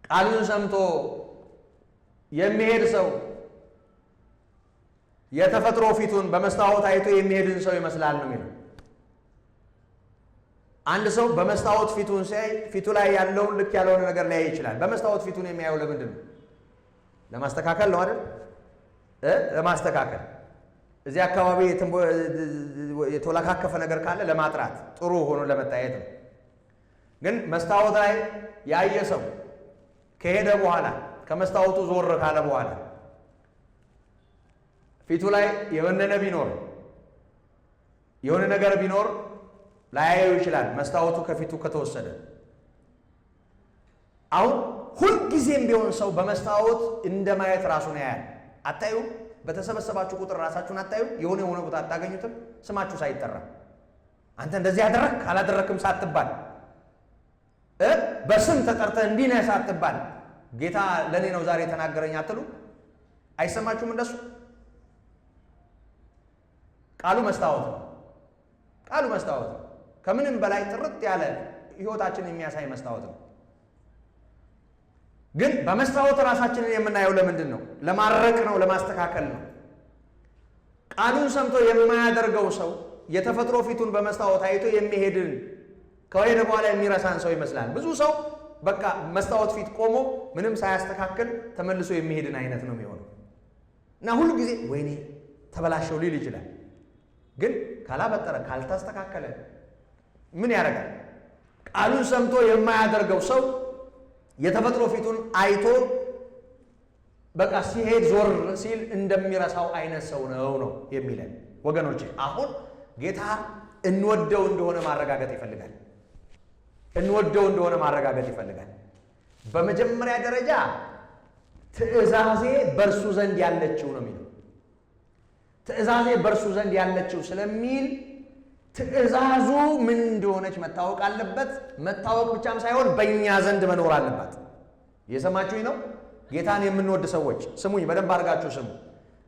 ቃሉን ሰምቶ የሚሄድ ሰው የተፈጥሮ ፊቱን በመስታወት አይቶ የሚሄድን ሰው ይመስላል ነው የሚለው። አንድ ሰው በመስታወት ፊቱን ሲያይ ፊቱ ላይ ያለውን ልክ ያልሆነ ነገር ሊያይ ይችላል። በመስታወት ፊቱን የሚያየው ለምንድን ነው? ለማስተካከል ነው አይደል? ለማስተካከል እዚህ አካባቢ የተወላካከፈ ነገር ካለ ለማጥራት ጥሩ ሆኖ ለመታየት ነው። ግን መስታወት ላይ ያየ ሰው ከሄደ በኋላ ከመስታወቱ ዞር ካለ በኋላ ፊቱ ላይ የወነነ ቢኖር የሆነ ነገር ቢኖር ላያየው ይችላል፣ መስታወቱ ከፊቱ ከተወሰደ። አሁን ሁልጊዜም ቢሆን ሰው በመስታወት እንደማየት ራሱን ያያል። አታዩ? በተሰበሰባችሁ ቁጥር ራሳችሁን አታዩ? የሆነ ቦታ አታገኙትም? ስማችሁ ሳይጠራ አንተ እንደዚህ ያደረክ አላደረክም ሳትባል በስም ተጠርተህ እንዲህ ነህ ሳትባል ጌታ ለኔ ነው ዛሬ ተናገረኝ አትሉ? አይሰማችሁም? እንደሱ ቃሉ መስታወት ነው። ቃሉ መስታወት ነው። ከምንም በላይ ጥርት ያለ ህይወታችንን የሚያሳይ መስታወት ነው። ግን በመስታወት ራሳችንን የምናየው ለምንድን ነው? ለማረቅ ነው፣ ለማስተካከል ነው። ቃሉን ሰምቶ የማያደርገው ሰው የተፈጥሮ ፊቱን በመስታወት አይቶ የሚሄድን ከሄደ በኋላ የሚረሳን ሰው ይመስላል። ብዙ ሰው በቃ መስታወት ፊት ቆሞ ምንም ሳያስተካክል ተመልሶ የሚሄድን አይነት ነው የሚሆነው እና ሁሉ ጊዜ ወይኔ ተበላሸው ሊል ይችላል። ግን ካላበጠረ ካልታስተካከለ ምን ያደርጋል? ቃሉን ሰምቶ የማያደርገው ሰው የተፈጥሮ ፊቱን አይቶ በቃ ሲሄድ ዞር ሲል እንደሚረሳው አይነት ሰው ነው የሚለን። ወገኖቼ አሁን ጌታ እንወደው እንደሆነ ማረጋገጥ ይፈልጋል። እንወደው እንደሆነ ማረጋገጥ ይፈልጋል። በመጀመሪያ ደረጃ ትእዛዜ በእርሱ ዘንድ ያለችው ነው የሚለው። ትእዛዜ በእርሱ ዘንድ ያለችው ስለሚል ትእዛዙ ምን እንደሆነች መታወቅ አለበት። መታወቅ ብቻም ሳይሆን በእኛ ዘንድ መኖር አለባት። እየሰማችሁኝ ነው? ጌታን የምንወድ ሰዎች ስሙኝ፣ በደንብ አድርጋችሁ ስሙ።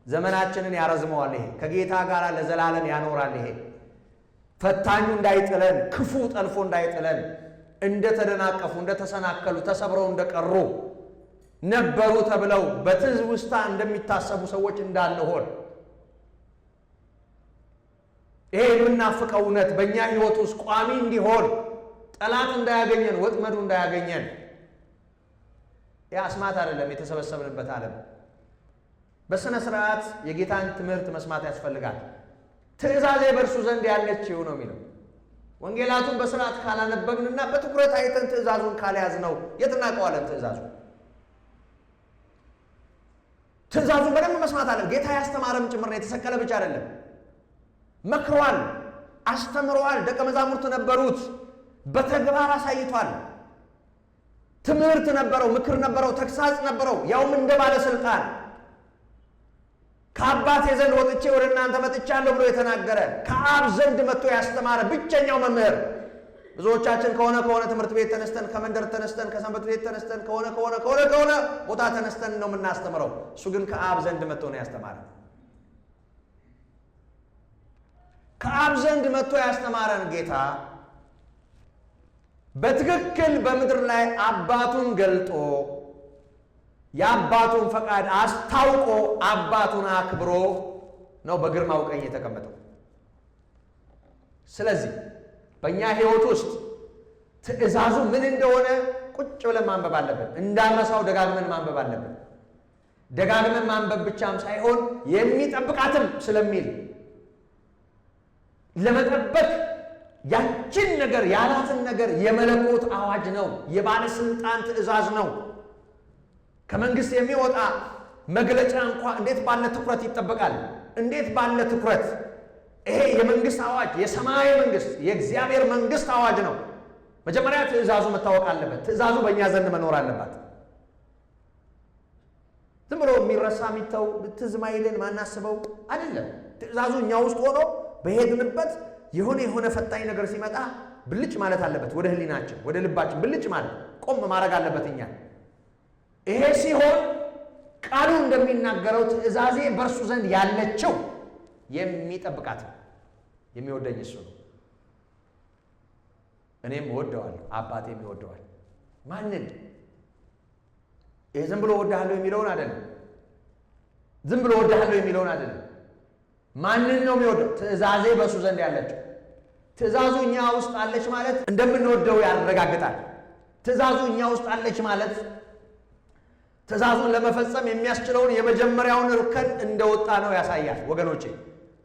ዘመናችንን ያረዝመዋል ይሄ። ከጌታ ጋር ለዘላለም ያኖራል ይሄ። ፈታኙ እንዳይጥለን፣ ክፉ ጠልፎ እንዳይጥለን፣ እንደተደናቀፉ፣ እንደተሰናከሉ፣ ተሰብረው እንደቀሩ ነበሩ ተብለው በትውስታ እንደሚታሰቡ ሰዎች እንዳንሆን ይሄ የምናፍቀው እውነት በእኛ ሕይወት ውስጥ ቋሚ እንዲሆን፣ ጠላት እንዳያገኘን፣ ወጥመዱ እንዳያገኘን። አስማት አይደለም የተሰበሰብንበት ዓለም። በሥነ ሥርዓት የጌታን ትምህርት መስማት ያስፈልጋል። ትእዛዜ በእርሱ ዘንድ ያለችው ነው የሚለው። ወንጌላቱን በሥርዓት ካላነበብንና በትኩረት አይተን ትእዛዙን ካልያዝነው የት እናውቀዋለን? ትእዛዙን በደንብ መስማት አለ። ጌታ ያስተማረም ጭምር ነው፣ የተሰቀለ ብቻ አይደለም። መክሯል፣ አስተምሯል። ደቀ መዛሙርት ነበሩት፣ በተግባር አሳይቷል። ትምህርት ነበረው፣ ምክር ነበረው፣ ተግሳጽ ነበረው። ያውም እንደ ባለስልጣን ከአባቴ ዘንድ ወጥቼ ወደ እናንተ መጥቻለሁ ብሎ የተናገረ ከአብ ዘንድ መጥቶ ያስተማረ ብቸኛው መምህር። ብዙዎቻችን ከሆነ ትምህርት ቤት ተነስተን፣ ከመንደር ተነስተን፣ ከሰንበት ቤት ተነስተን፣ ከሆነ ቦታ ተነስተን ነው የምናስተምረው። እሱ ግን ከአብ ዘንድ መጥቶ ነው ያስተማረ። ከአብ ዘንድ መጥቶ ያስተማረን ጌታ በትክክል በምድር ላይ አባቱን ገልጦ የአባቱን ፈቃድ አስታውቆ አባቱን አክብሮ ነው በግርማው ቀኝ የተቀመጠው። ስለዚህ በእኛ ሕይወት ውስጥ ትእዛዙ ምን እንደሆነ ቁጭ ብለን ማንበብ አለብን። እንዳንረሳው ደጋግመን ማንበብ አለብን። ደጋግመን ማንበብ ብቻም ሳይሆን የሚጠብቃትም ስለሚል ለመጠበቅ ያችን ነገር ያላትን ነገር የመለኮት አዋጅ ነው፣ የባለስልጣን ትእዛዝ ነው። ከመንግስት የሚወጣ መግለጫ እንኳ እንዴት ባለ ትኩረት ይጠበቃል! እንዴት ባለ ትኩረት! ይሄ የመንግስት አዋጅ፣ የሰማያዊ መንግስት፣ የእግዚአብሔር መንግስት አዋጅ ነው። መጀመሪያ ትእዛዙ መታወቅ አለበት። ትእዛዙ በእኛ ዘንድ መኖር አለባት። ዝም ብሎ የሚረሳ የሚተው ትዝ ማይልን ማናስበው አይደለም። ትእዛዙ እኛ ውስጥ ሆኖ በሄድንበት የሆነ ፈታኝ ነገር ሲመጣ ብልጭ ማለት አለበት። ወደ ህሊናችን፣ ወደ ልባችን ብልጭ ማለት ቆም ማድረግ አለበት እኛ። ይሄ ሲሆን ቃሉ እንደሚናገረው ትእዛዜ በእርሱ ዘንድ ያለችው የሚጠብቃት የሚወደኝ እሱ ነው። እኔም እወደዋለሁ፣ አባቴም ይወደዋል። ማንን? ይሄ ዝም ብሎ እወድሃለሁ የሚለውን አይደለም። ዝም ብሎ እወድሃለሁ የሚለውን አይደለም። ማንን ነው የሚወደው? ትእዛዜ በሱ ዘንድ ያለችው። ትእዛዙ እኛ ውስጥ አለች ማለት እንደምንወደው ያረጋግጣል። ትእዛዙ እኛ ውስጥ አለች ማለት ትእዛዙን ለመፈጸም የሚያስችለውን የመጀመሪያውን እርከን እንደወጣ ነው ያሳያል ወገኖቼ።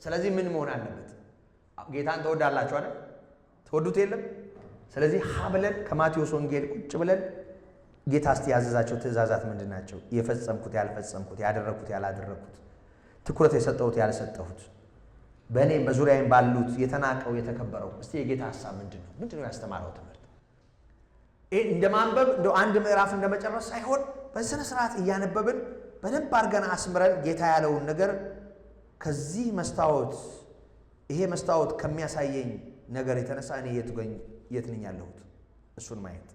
ስለዚህ ምን መሆን አለበት? ጌታን ትወዳላችሁ አይደል? ትወዱት የለም? ስለዚህ ብለን ከማቴዎስ ወንጌል ቁጭ ብለን ጌታ እስቲ ያዘዛቸው ትእዛዛት ምንድን ናቸው? የፈጸምኩት ያልፈጸምኩት፣ ያደረግኩት ያላደረግኩት፣ ትኩረት የሰጠሁት ያልሰጠሁት፣ በእኔም በዙሪያዬም ባሉት የተናቀው የተከበረው፣ እስቲ የጌታ ሐሳብ ምንድን ነው? ምንድን ነው ያስተማረው ትምህርት? ይህ እንደ ማንበብ እንደ አንድ ምዕራፍ እንደመጨረስ ሳይሆን በስነ ስርዓት እያነበብን በደንብ አድርገን አስምረን ጌታ ያለውን ነገር ከዚህ መስታወት ይሄ መስታወት ከሚያሳየኝ ነገር የተነሳ እኔ የት ነኝ ያለሁት እሱን ማየት።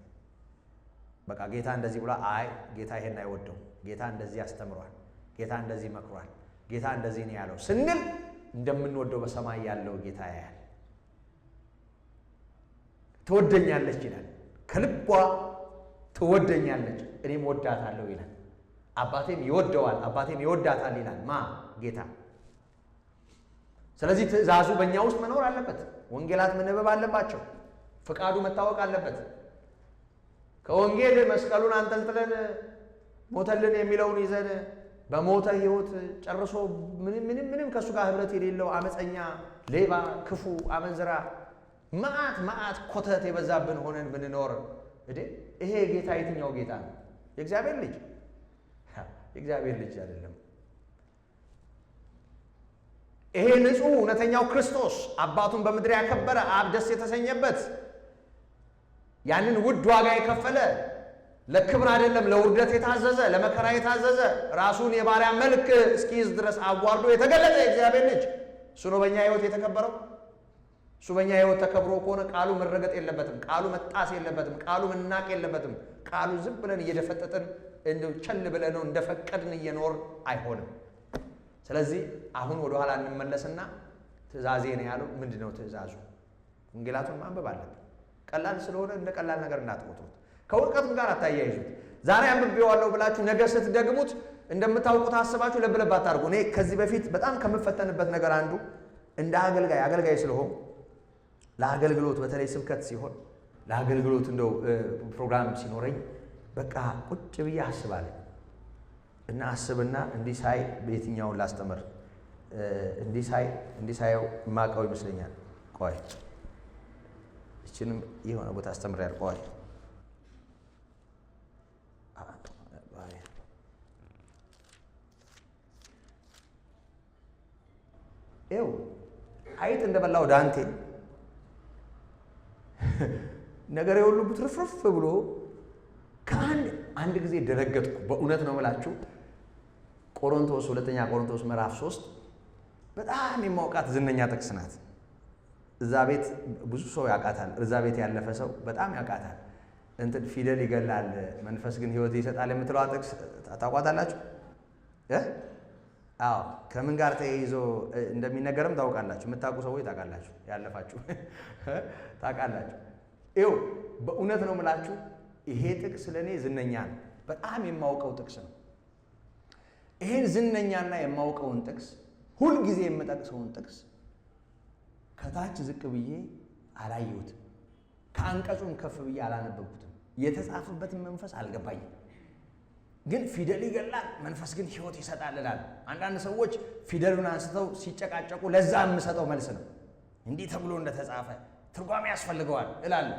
በቃ ጌታ እንደዚህ ብሏል፣ አይ ጌታ ይሄን አይወደው፣ ጌታ እንደዚህ አስተምሯል፣ ጌታ እንደዚህ መክሯል፣ ጌታ እንደዚህ ነው ያለው ስንል እንደምንወደው በሰማይ ያለው ጌታ ያያል። ትወደኛለች ይላል፣ ከልቧ ትወደኛለች፣ እኔም ወዳታለሁ ይላል። አባቴም ይወደዋል፣ አባቴም ይወዳታል ይላል። ማ ጌታ። ስለዚህ ትእዛዙ በእኛ ውስጥ መኖር አለበት። ወንጌላት መነበብ አለባቸው። ፍቃዱ መታወቅ አለበት። ከወንጌል መስቀሉን አንጠልጥለን ሞተልን የሚለውን ይዘን በሞተ ሕይወት ጨርሶ ምንም ከእሱ ጋር ህብረት የሌለው አመፀኛ፣ ሌባ፣ ክፉ፣ አመንዝራ መዓት ኮተት የበዛብን ሆነን ብንኖር ይሄ ጌታ የትኛው ጌታ ነው? የእግዚአብሔር ልጅ? የእግዚአብሔር ልጅ አይደለም። ይሄ ንጹሕ እውነተኛው ክርስቶስ አባቱን በምድር ያከበረ አብ ደስ የተሰኘበት ያንን ውድ ዋጋ የከፈለ ለክብር አይደለም ለውርደት የታዘዘ ለመከራ የታዘዘ ራሱን የባሪያ መልክ እስኪይዝ ድረስ አዋርዶ የተገለጠ የእግዚአብሔር ልጅ እሱ ነው በእኛ ሕይወት የተከበረው። እሱ በእኛ ሕይወት ተከብሮ ከሆነ ቃሉ መረገጥ የለበትም፣ ቃሉ መጣስ የለበትም፣ ቃሉ መናቅ የለበትም። ቃሉ ዝም ብለን እየደፈጠጥን ቸል ብለነው እንደፈቀድን እየኖር አይሆንም። ስለዚህ አሁን ወደ ኋላ እንመለስና ትእዛዜ ነው ያለው ምንድን ነው ትእዛዙ? ወንጌላቱን ማንበብ አለብን። ቀላል ስለሆነ እንደ ቀላል ነገር እንዳትቆጥሩት፣ ከውድቀትም ጋር አታያይዙት። ዛሬ አንብቤዋለሁ ብላችሁ ነገ ስትደግሙት እንደምታውቁት አስባችሁ ለብ ለብ አታርጉ። እኔ ከዚህ በፊት በጣም ከምፈተንበት ነገር አንዱ እንደ አገልጋይ ስለሆን ለአገልግሎት በተለይ ስብከት ሲሆን ለአገልግሎት እንደው ፕሮግራም ሲኖረኝ በቃ ቁጭ ብዬ አስባለሁ እና አስብና እንዲህ ሳይ በየትኛውን ላስተምር እንዲህ ሳየው የማውቀው ይመስለኛል። ቆይ እችንም የሆነ ቦታ አስተምሬያለሁ። ቆይ ይኸው አይጥ እንደበላው ዳንቴል ነገር የሁሉ ብትርፍርፍ ብሎ አንድ ጊዜ ደነገጥኩ። በእውነት ነው የምላችሁ። ሁለተኛ ቆሮንቶስ ምዕራፍ 3 በጣም የማውቃት ዝነኛ ጥቅስ ናት። እዛ ቤት ብዙ ሰው ያውቃታል። እዛ ቤት ያለፈ ሰው በጣም ያውቃታል። ፊደል ይገላል መንፈስ ግን ሕይወት ይሰጣል የምትለዋ ጥቅስ ታውቋታላችሁ? አዎ። ከምን ጋር ተያይዞ እንደሚነገርም ታውቃላችሁ። የምታውቁ ሰዎች ታውቃላችሁ፣ ያለፋችሁ ታውቃላችሁ። ይኸው በእውነት ነው የምላችሁ ይሄ ጥቅስ ለእኔ ዝነኛ ነው። በጣም የማውቀው ጥቅስ ነው። ይሄን ዝነኛና የማውቀውን ጥቅስ ሁልጊዜ የምጠቅሰውን ጥቅስ ከታች ዝቅ ብዬ አላየሁትም፣ ከአንቀጹም ከፍ ብዬ አላነበብኩትም። የተጻፈበትን መንፈስ አልገባኝም። ግን ፊደል ይገላል መንፈስ ግን ሕይወት ይሰጣል እላለሁ። አንዳንድ ሰዎች ፊደሉን አንስተው ሲጨቃጨቁ ለዛ የምሰጠው መልስ ነው። እንዲህ ተብሎ እንደተጻፈ ትርጓሜ ያስፈልገዋል እላለሁ።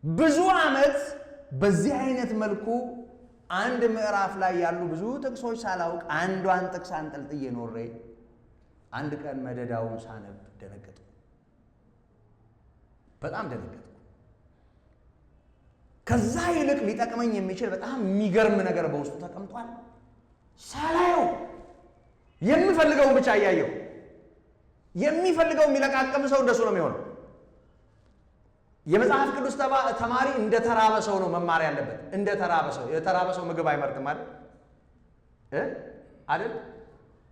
ብዙ ዓመት በዚህ አይነት መልኩ አንድ ምዕራፍ ላይ ያሉ ብዙ ጥቅሶች ሳላውቅ አንዷን ጥቅስ አንጠልጥዬ ኖሬ አንድ ቀን መደዳውን ሳነብ ደነገጥኩ። በጣም ደነገጥኩ። ከዛ ይልቅ ሊጠቅመኝ የሚችል በጣም የሚገርም ነገር በውስጡ ተቀምጧል። ሳላየው የምፈልገውን ብቻ እያየው የሚፈልገው የሚለቃቅም ሰው እንደሱ ነው የሚሆነው። የመጽሐፍ ቅዱስ ተማሪ እንደ ተራበ ሰው ነው መማር ያለበት። እንደ ተራበ ሰው። የተራበ ሰው ምግብ አይመርጥም አይደል?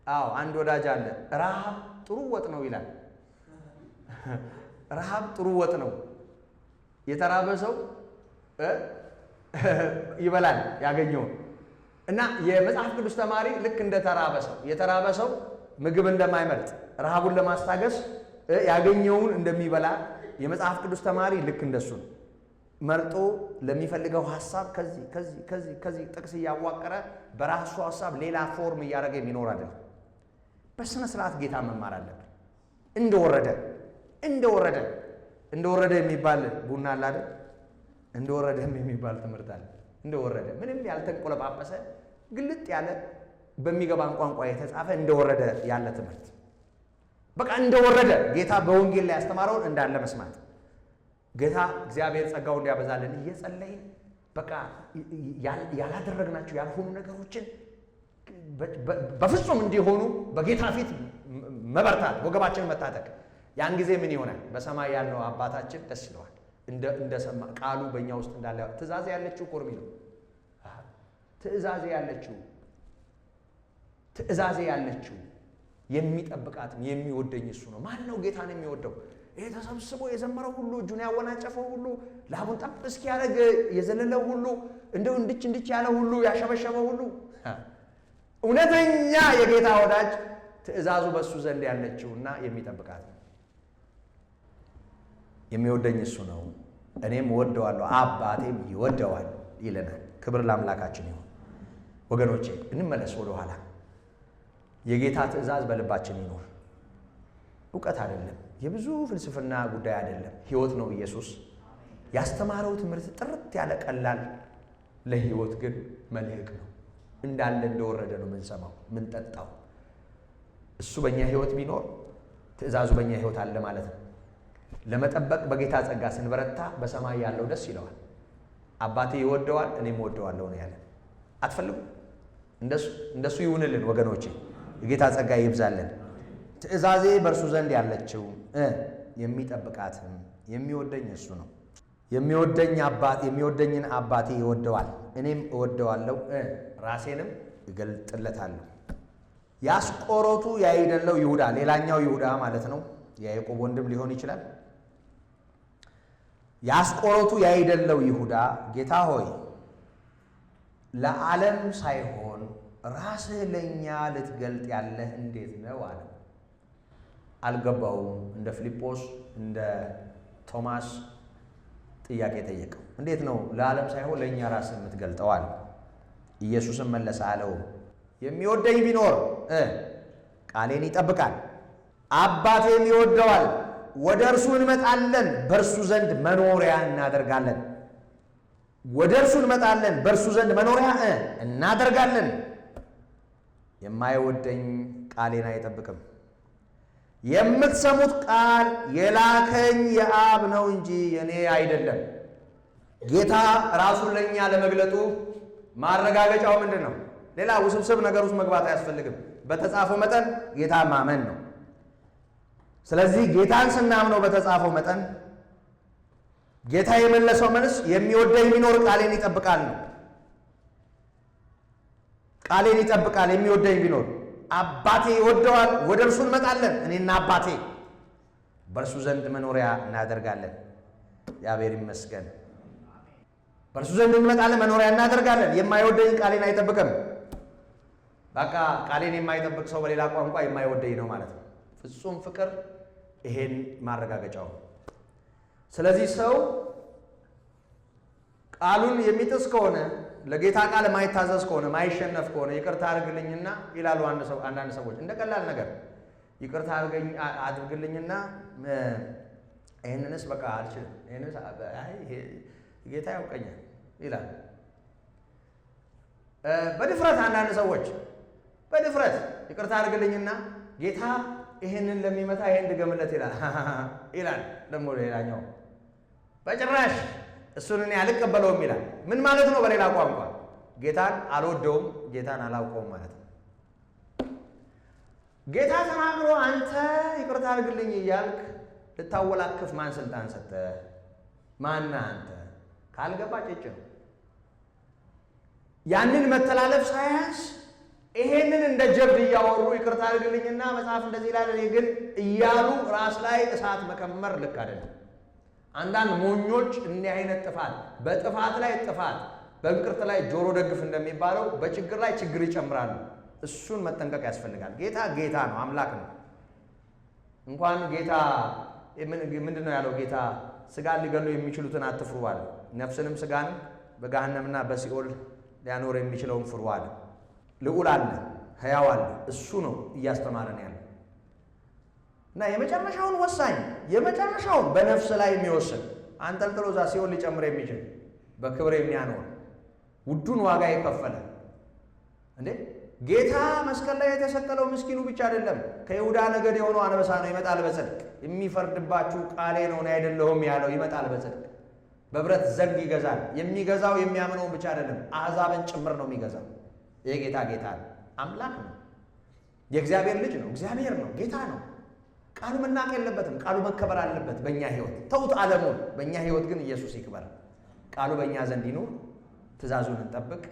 አዎ። አንድ ወዳጅ አለ፣ ረሃብ ጥሩ ወጥ ነው ይላል። ረሃብ ጥሩ ወጥ ነው። የተራበ ሰው ይበላል ያገኘው። እና የመጽሐፍ ቅዱስ ተማሪ ልክ እንደ የተራበ ሰው ምግብ እንደማይመርጥ ረሃቡን ለማስታገስ ያገኘውን እንደሚበላ የመጽሐፍ ቅዱስ ተማሪ ልክ እንደሱ ነው። መርጦ ለሚፈልገው ሐሳብ ከዚህ ጥቅስ እያዋቀረ በራሱ ሐሳብ ሌላ ፎርም እያደረገ የሚኖር አይደለም። በስነ ስርዓት ጌታ መማር አለብን። እንደወረደ የሚባል ቡና አለ አይደል? እንደወረደም የሚባል ትምህርት አለ። እንደወረደ ምንም ያልተንቆለጳጰሰ ግልጥ ያለ በሚገባን ቋንቋ የተጻፈ እንደወረደ ያለ ትምህርት። በቃ እንደወረደ ጌታ በወንጌል ላይ ያስተማረውን እንዳለ መስማት። ጌታ እግዚአብሔር ጸጋው እንዲያበዛልን እየጸለይን በቃ ያላደረግናቸው ያልሆኑ ነገሮችን በፍጹም እንዲሆኑ በጌታ ፊት መበርታት፣ ወገባችንን መታጠቅ። ያን ጊዜ ምን ይሆናል? በሰማይ ያለው አባታችን ደስ ይለዋል። እንደሰማ ቃሉ በእኛ ውስጥ እንዳለ ትእዛዜ ያለችው ኮርሚ ነው። ትእዛዜ ያለችው የሚጠብቃትም የሚወደኝ እሱ ነው። ማን ነው ጌታን የሚወደው? ይሄ ተሰብስቦ የዘመረው ሁሉ፣ እጁን ያወናጨፈው ሁሉ፣ ላቡን ጠብ እስኪያደርግ የዘለለው ሁሉ፣ እንደው እንድች ያለ ሁሉ፣ ያሸበሸበው ሁሉ እውነተኛ የጌታ ወዳጅ ትእዛዙ በእሱ ዘንድ ያለችውና የሚጠብቃት ነው። የሚወደኝ እሱ ነው፣ እኔም እወደዋለሁ፣ አባቴም ይወደዋል ይለናል። ክብር ለአምላካችን ይሁን። ወገኖቼ እንመለስ ወደ ኋላ። የጌታ ትእዛዝ በልባችን ይኖር። እውቀት አይደለም፣ የብዙ ፍልስፍና ጉዳይ አይደለም፣ ሕይወት ነው። ኢየሱስ ያስተማረው ትምህርት ጥርት ያለ ቀላል፣ ለሕይወት ግን መልህቅ ነው። እንዳለ እንደወረደ ነው የምንሰማው የምንጠጣው። እሱ በእኛ ሕይወት ቢኖር ትእዛዙ በእኛ ሕይወት አለ ማለት ነው። ለመጠበቅ በጌታ ጸጋ ስንበረታ በሰማይ ያለው ደስ ይለዋል። አባቴ ይወደዋል እኔም እወደዋለሁ ነው ያለ። አትፈልጉ? እንደሱ ይሁንልን ወገኖቼ። የጌታ ጸጋ ይብዛልን። ትእዛዜ በእርሱ ዘንድ ያለችው የሚጠብቃትም የሚወደኝ እሱ ነው። የሚወደኝን አባቴ ይወደዋል እኔም እወደዋለሁ፣ ራሴንም እገልጥለታለሁ። ያስቆሮቱ ያይደለው ይሁዳ፣ ሌላኛው ይሁዳ ማለት ነው። የያዕቆብ ወንድም ሊሆን ይችላል። ያስቆሮቱ ያይደለው ይሁዳ ጌታ ሆይ ለዓለም ሳይሆን ራስህ ለእኛ ልትገልጥ ያለህ እንዴት ነው አለ። አልገባውም። እንደ ፊልጶስ እንደ ቶማስ ጥያቄ ጠየቀው። እንዴት ነው ለዓለም ሳይሆን ለእኛ ራስህ የምትገልጠው አለ። ኢየሱስም መለሰ አለው፣ የሚወደኝ ቢኖር ቃሌን ይጠብቃል፣ አባቴም ይወደዋል፣ ወደ እርሱ እንመጣለን፣ በእርሱ ዘንድ መኖሪያ እናደርጋለን። ወደ እርሱ እንመጣለን፣ በእርሱ ዘንድ መኖሪያ እናደርጋለን። የማይወደኝ ቃሌን አይጠብቅም። የምትሰሙት ቃል የላከኝ የአብ ነው እንጂ የኔ አይደለም። ጌታ ራሱን ለእኛ ለመግለጡ ማረጋገጫው ምንድን ነው? ሌላ ውስብስብ ነገር ውስጥ መግባት አያስፈልግም። በተጻፈው መጠን ጌታ ማመን ነው። ስለዚህ ጌታን ስናምነው በተጻፈው መጠን ጌታ የመለሰው መልስ የሚወደኝ ቢኖር ቃሌን ይጠብቃል ነው። ቃሌን ይጠብቃል የሚወደኝ ቢኖር፣ አባቴ ይወደዋል፣ ወደ እርሱ እንመጣለን፣ እኔና አባቴ በእርሱ ዘንድ መኖሪያ እናደርጋለን። እግዚአብሔር ይመስገን። በእርሱ ዘንድ እንመጣለን፣ መኖሪያ እናደርጋለን። የማይወደኝ ቃሌን አይጠብቅም። በቃ ቃሌን የማይጠብቅ ሰው በሌላ ቋንቋ የማይወደኝ ነው ማለት ነው። ፍጹም ፍቅር ይሄን ማረጋገጫው። ስለዚህ ሰው ቃሉን የሚጥስ ከሆነ፣ ለጌታ ቃል ማይታዘዝ ከሆነ፣ ማይሸነፍ ከሆነ ይቅርታ አድርግልኝና ይላሉ አንዳንድ ሰዎች እንደ ቀላል ነገር ይቅርታ አድርግልኝና ይህንንስ በቃ አልችልም፣ ይህንስ ጌታ ያውቀኛል ይላል። በድፍረት አንዳንድ ሰዎች በድፍረት ይቅርታ አድርግልኝና ጌታ ይህንን ለሚመታ ይህን ድገምለት ይላል። ደግሞ ሌላኛው በጭራሽ እሱን እኔ አልቀበለውም ይላል። ምን ማለት ነው? በሌላ ቋንቋ ጌታን አልወደውም፣ ጌታን አላውቀውም ማለት ነው። ጌታ ተናግሮ አንተ ይቅርታ አድርግልኝ እያልክ ልታወላክፍ ማን ስልጣን ሰጠ? ማና አንተ? ካልገባ ጭጭ ነው። ያንን መተላለፍ ሳያንስ ይሄንን እንደ ጀብድ እያወሩ ይቅርታ አድርግልኝና መጽሐፍ እንደዚህ ይላል እኔ ግን እያሉ ራስ ላይ እሳት መከመር ልክ አይደለም። አንዳንድ ሞኞች እንዲህ አይነት ጥፋት፣ በጥፋት ላይ ጥፋት፣ በእንቅርት ላይ ጆሮ ደግፍ እንደሚባለው በችግር ላይ ችግር ይጨምራሉ። እሱን መጠንቀቅ ያስፈልጋል። ጌታ ጌታ ነው፣ አምላክ ነው። እንኳን ጌታ ምንድነው ያለው? ጌታ ስጋን ሊገሉ የሚችሉትን አትፍሩ አለ። ነፍስንም ስጋንም በገሃነምና በሲኦል ሊያኖር የሚችለውን ፍሩ አለ። ልዑል አለ፣ ሕያው አለ። እሱ ነው እያስተማረን ያለ እና የመጨረሻውን ወሳኝ የመጨረሻውን በነፍስ ላይ የሚወስን አንጠልጥሎ እዛ ሲኦል ሊጨምር የሚችል በክብር የሚያኖር ውዱን ዋጋ የከፈለ እንዴ ጌታ መስቀል ላይ የተሰቀለው ምስኪኑ ብቻ አይደለም። ከይሁዳ ነገድ የሆነው አንበሳ ነው። ይመጣል በጽድቅ የሚፈርድባችሁ ቃሌ ነው እኔ አይደለሁም ያለው ይመጣል በጽድቅ በብረት ዘንግ ይገዛል። የሚገዛው የሚያምነውን ብቻ አይደለም አሕዛብን ጭምር ነው የሚገዛው። ይሄ ጌታ ጌታ ነው፣ አምላክ ነው፣ የእግዚአብሔር ልጅ ነው፣ እግዚአብሔር ነው፣ ጌታ ነው። ቃሉ መናቅ የለበትም። ቃሉ መከበር አለበት በእኛ ሕይወት። ተውት ዓለሙን፣ በእኛ ሕይወት ግን ኢየሱስ ይክበር። ቃሉ በእኛ ዘንድ ይኑር፣ ትእዛዙን እንጠብቅ።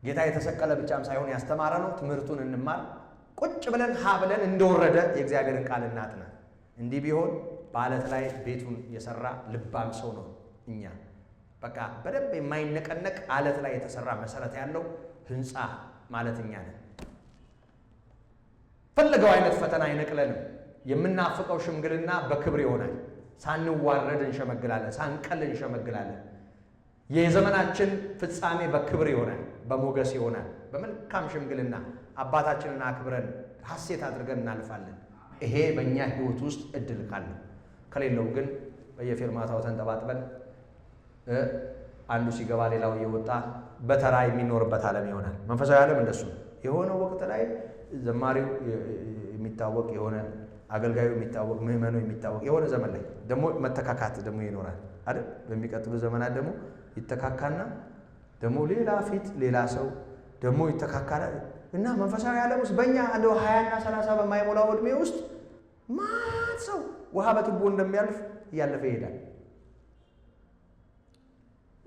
ጌታ የተሰቀለ ብቻም ሳይሆን ያስተማረ ነው። ትምህርቱን እንማር። ቁጭ ብለን ሀ ብለን እንደወረደ የእግዚአብሔርን ቃል እናጥና። እንዲህ ቢሆን በዓለት ላይ ቤቱን የሰራ ልባም ሰው ነው። እኛ በቃ በደንብ የማይነቀነቅ ዓለት ላይ የተሰራ መሰረት ያለው ህንፃ ማለት እኛ ነን። ፈለገው አይነት ፈተና አይነቅለንም። የምናፍቀው ሽምግልና በክብር ይሆናል። ሳንዋረድ እንሸመግላለን፣ ሳንቀል እንሸመግላለን። የዘመናችን ፍጻሜ በክብር ይሆናል፣ በሞገስ ይሆናል። በመልካም ሽምግልና አባታችንን አክብረን ሐሴት አድርገን እናልፋለን። ይሄ በእኛ ህይወት ውስጥ እድል ካለው፣ ከሌለው ግን በየፌርማታው ተንጠባጥበን አንዱ ሲገባ ሌላው እየወጣ በተራ የሚኖርበት ዓለም ይሆናል። መንፈሳዊ ዓለም እንደሱ የሆነ ወቅት ላይ ዘማሪው የሚታወቅ የሆነ አገልጋዩ የሚታወቅ ምዕመኑ የሚታወቅ የሆነ ዘመን ላይ ደግሞ መተካካት ደግሞ ይኖራል አይደል? በሚቀጥሉ ዘመናት ደግሞ ይተካካና ደግሞ ሌላ ፊት ሌላ ሰው ደግሞ ይተካካል እና መንፈሳዊ ዓለም ውስጥ በእኛ እንደው 20 እና 30 በማይሞላው ዕድሜ ውስጥ ማት ሰው ውሃ በቱቦ እንደሚያልፍ እያለፈ ይሄዳል።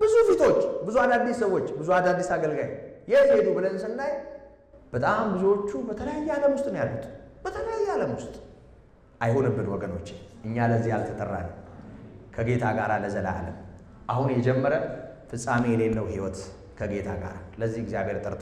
ብዙ ፊቶች፣ ብዙ አዳዲስ ሰዎች፣ ብዙ አዳዲስ አገልጋይ የት ሄዱ ብለን ስናይ በጣም ብዙዎቹ በተለያየ ዓለም ውስጥ ነው ያሉት። በተለያየ ዓለም ውስጥ አይሆንብን ወገኖች፣ እኛ ለዚህ አልተጠራንም። ከጌታ ጋር ለዘላለም አሁን የጀመረ ፍጻሜ የሌለው ሕይወት ከጌታ ጋር ለዚህ እግዚአብሔር ጠርቶናል።